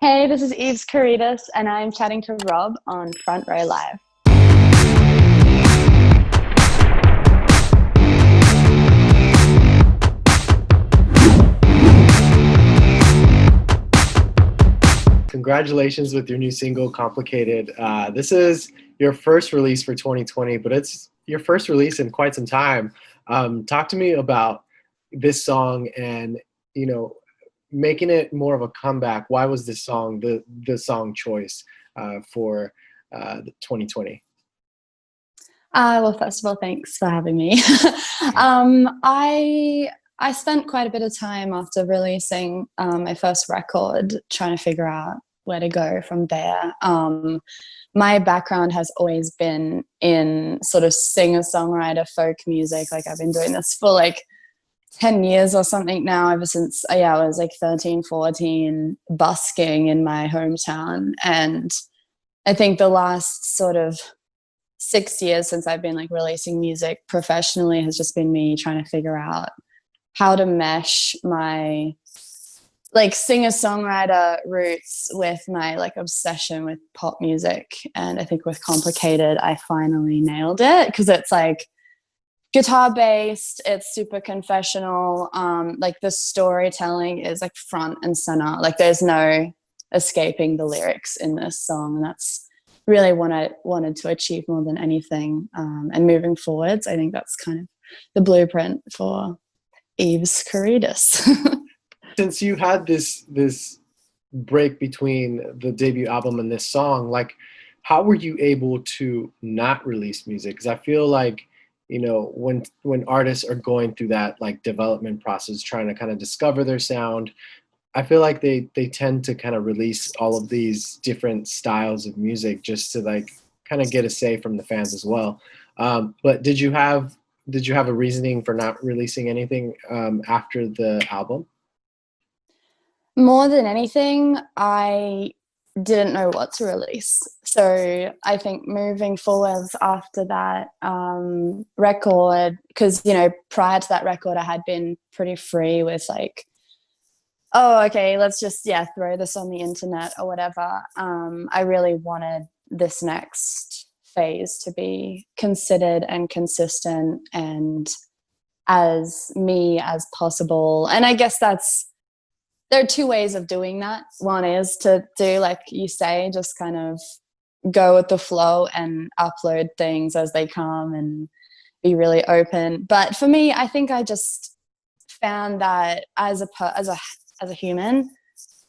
Hey, this is Karydas, and I'm chatting to Rob on Front Row Live. Congratulations with your new single, Complicated. This is your first release for 2020, but it's your first release in quite some time. Talk to me about this song and, making it more of a comeback. Why was this song the song choice for 2020? Well, first of all, thanks for having me. I spent quite a bit of time after releasing my first record trying to figure out where to go from there. My background has always been in sort of singer-songwriter folk music. Like I've been doing this for like 10 years or something now, ever since I was like 13, 14, busking in my hometown. And I think the last sort of 6 years since I've been like releasing music professionally has just been me trying to figure out how to mesh my like singer-songwriter roots with my like obsession with pop music. And I think with Complicated, I finally nailed it because it's like guitar based, it's super confessional. Like the storytelling is like front and center. Like there's no escaping the lyrics in this song. And that's really what I wanted to achieve more than anything. And moving forwards, I think that's kind of the blueprint for Eve's Karydas. Since you had this break between the debut album and this song, like how were you able to not release music? Because I feel like, when artists are going through that like development process, trying to kind of discover their sound, I feel like they tend to kind of release all of these different styles of music just to like kind of get a say from the fans as well. But did you have a reasoning for not releasing anything after the album? More than anything, I didn't know what to release. So I think moving forwards after that record, because, prior to that record, I had been pretty free with like, oh, okay, let's just, throw this on the internet or whatever. I really wanted this next phase to be considered and consistent and as me as possible. And I guess there are two ways of doing that. One is to do, like you say, just kind of go with the flow and upload things as they come and be really open. But for me, I think I just found that as a human,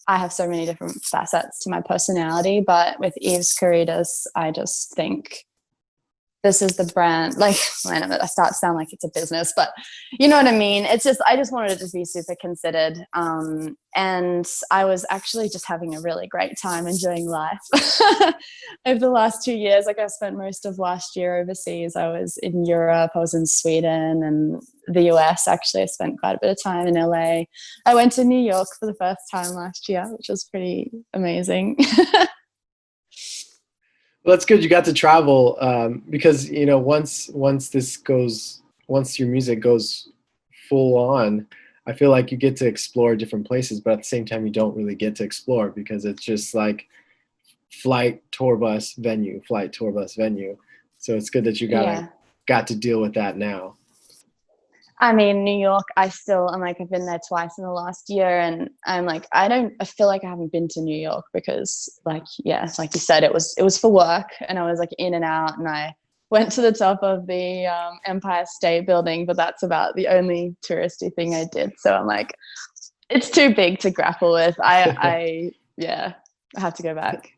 I have so many different facets to my personality. But with Eve's Karydas, I just think this is the brand. Like, I know I start to sound like it's a business, but you know what I mean? It's just, I just wanted it to be super considered. And I was actually just having a really great time enjoying life over the last 2 years. Like I spent most of last year overseas. I was in Europe, I was in Sweden and the US. Actually, I spent quite a bit of time in LA. I went to New York for the first time last year, which was pretty amazing. Well, that's good. You got to travel because once your music goes full on, I feel like you get to explore different places, but at the same time, you don't really get to explore because it's just like flight, tour bus, venue, flight, tour bus, venue. So it's good that you got to deal with that now. I mean, New York, I've been there twice in the last year, and I'm like, I feel like I haven't been to New York because like you said, it was for work and I was like in and out, and I went to the top of the Empire State Building, but that's about the only touristy thing I did. So I'm like, it's too big to grapple with. I have to go back.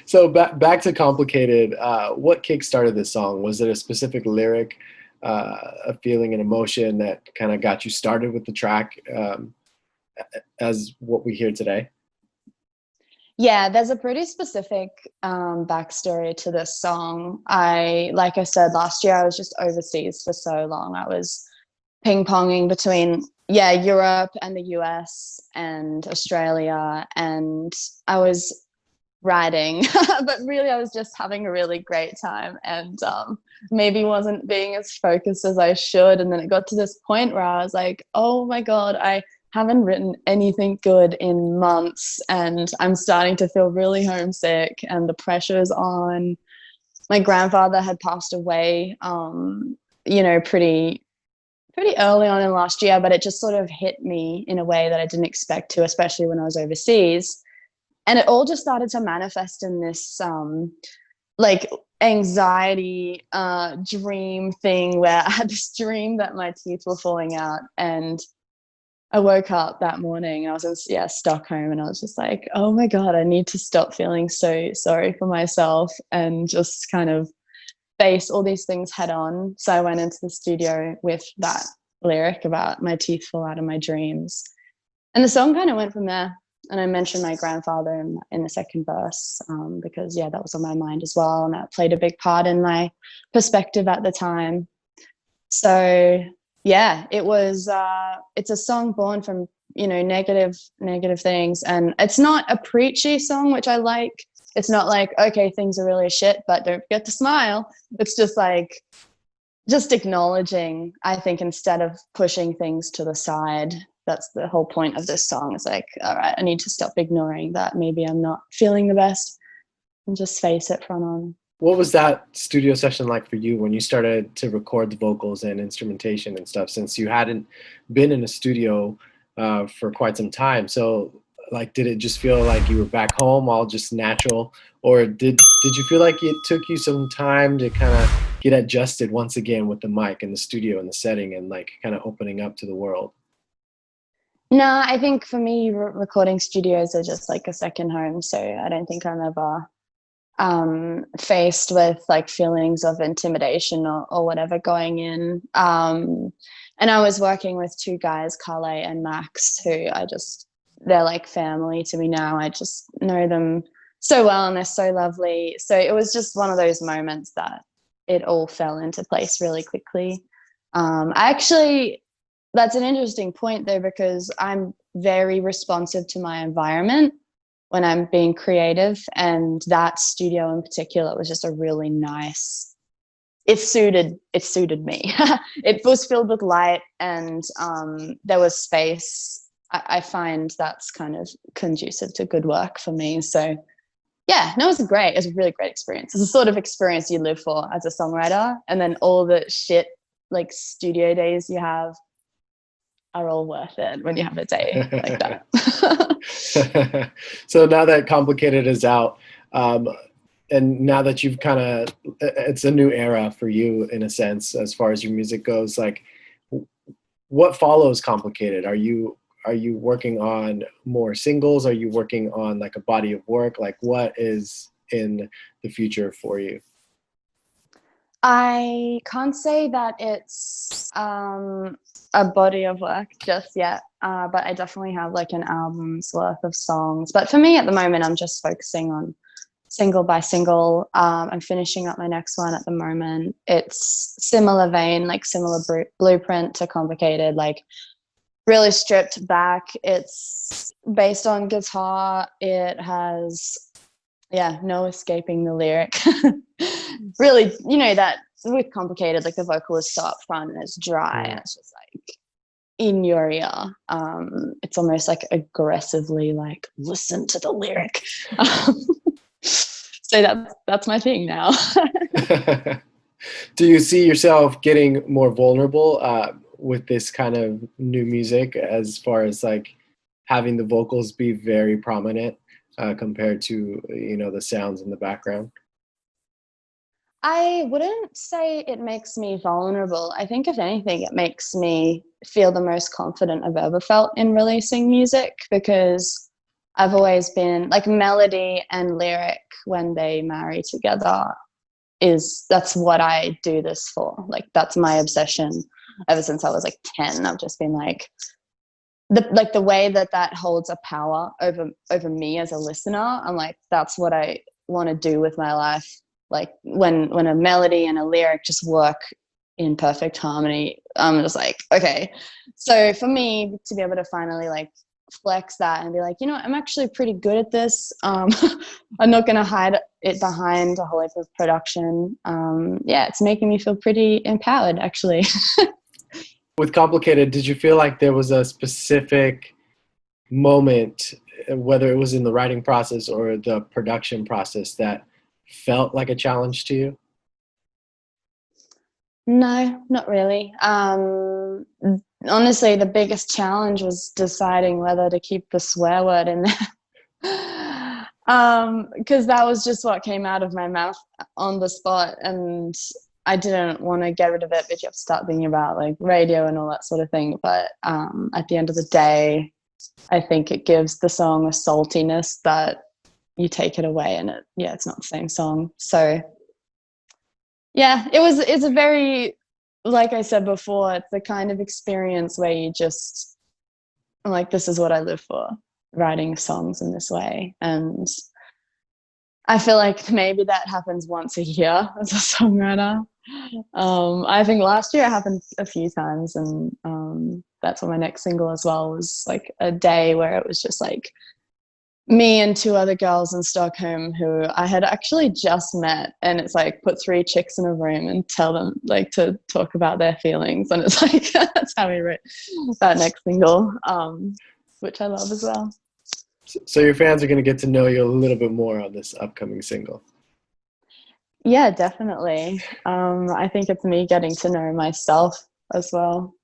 So back to Complicated. What kickstarted this song? Was it a specific lyric, a feeling and emotion that kind of got you started with the track as what we hear today? Yeah, there's a pretty specific backstory to this song. Like I said, last year I was just overseas for so long. I was ping-ponging between Europe and the US and Australia, and I was writing, but really I was just having a really great time and maybe wasn't being as focused as I should. And then it got to this point where I was like, oh my God, I haven't written anything good in months, and I'm starting to feel really homesick, and the pressure's on. My grandfather had passed away, pretty early on in last year, but it just sort of hit me in a way that I didn't expect to, especially when I was overseas. And it all just started to manifest in this like anxiety dream thing where I had this dream that my teeth were falling out, and I woke up that morning and I was in Stockholm, and I was just like, oh my God, I need to stop feeling so sorry for myself and just kind of face all these things head on. So I went into the studio with that lyric about my teeth fall out of my dreams. And the song kind of went from there. And I mentioned my grandfather in the second verse because, that was on my mind as well. And that played a big part in my perspective at the time. So, it was, it's a song born from, negative things. And it's not a preachy song, which I like. It's not like, okay, things are really shit, but don't forget to smile. It's just like, just acknowledging, I think, instead of pushing things to the side. That's the whole point of this song. It's like, all right, I need to stop ignoring that maybe I'm not feeling the best and just face it front on. What was that studio session like for you when you started to record the vocals and instrumentation and stuff, since you hadn't been in a studio for quite some time? So like, did it just feel like you were back home, all just natural, or did you feel like it took you some time to kind of get adjusted once again with the mic and the studio and the setting and like kind of opening up to the world? No, I think for me, recording studios are just like a second home. So I don't think I'm ever faced with like feelings of intimidation or whatever going in. And I was working with two guys, Carle and Max, who they're like family to me now. I just know them so well and they're so lovely. So it was just one of those moments that it all fell into place really quickly. That's an interesting point though, because I'm very responsive to my environment when I'm being creative, and that studio in particular was just a really nice, it suited me. It was filled with light, and there was space. I find that's kind of conducive to good work for me. So it was great. It was a really great experience. It's the sort of experience you live for as a songwriter, and then all the shit like studio days you have are all worth it when you have a day like that. So now that Complicated is out, and now that you've kind of, it's a new era for you in a sense, as far as your music goes, like what follows Complicated? Are you working on more singles? Are you working on like a body of work? Like what is in the future for you? I can't say that it's a body of work just yet, but I definitely have like an album's worth of songs. But for me at the moment, I'm just focusing on single by single. I'm finishing up my next one at the moment. It's similar vein, like similar blueprint to Complicated, like really stripped back. It's based on guitar. It has no escaping the lyric. Really, that with Complicated, like the vocal is so up front and it's dry and it's just like in your ear. It's almost like aggressively like listen to the lyric. So that's my thing now. Do you see yourself getting more vulnerable with this kind of new music, as far as like having the vocals be very prominent compared to the sounds in the background? I wouldn't say it makes me vulnerable. I think if anything, it makes me feel the most confident I've ever felt in releasing music, because I've always been like melody and lyric when they marry together that's what I do this for. Like that's my obsession ever since I was like 10. I've just been like the way that holds a power over me as a listener. I'm like, that's what I want to do with my life. Like when a melody and a lyric just work in perfect harmony, I'm just like, okay. So for me to be able to finally like flex that and be like, I'm actually pretty good at this. I'm not going to hide it behind a whole heap of production. It's making me feel pretty empowered, actually. with Complicated, did you feel like there was a specific moment, whether it was in the writing process or the production process, that felt like a challenge to you? No, not really. Honestly, the biggest challenge was deciding whether to keep the swear word in there. Because that was just what came out of my mouth on the spot, and I didn't want to get rid of it, but you have to start thinking about like radio and all that sort of thing. But at the end of the day, I think it gives the song a saltiness that you take it away and it's not the same song. So yeah, it's a very, like I said before, it's the kind of experience where you just like, this is what I live for, writing songs in this way. And I feel like maybe that happens once a year as a songwriter. I think last year it happened a few times, and that's what my next single as well was, like a day where it was just like me and two other girls in Stockholm who I had actually just met, and it's like put three chicks in a room and tell them like to talk about their feelings, and it's like that's how we wrote that next single, which I love as well. So your fans are going to get to know you a little bit more on this upcoming single. Yeah, definitely. I think it's me getting to know myself as well.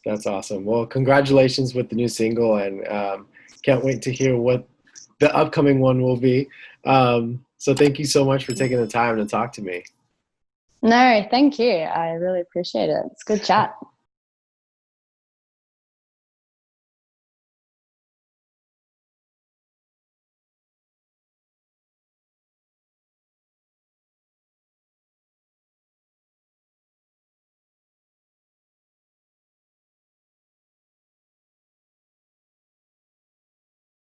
That's awesome. Well, congratulations with the new single, and can't wait to hear what the upcoming one will be. So thank you so much for taking the time to talk to me. No, thank you. I really appreciate it. It's a good chat.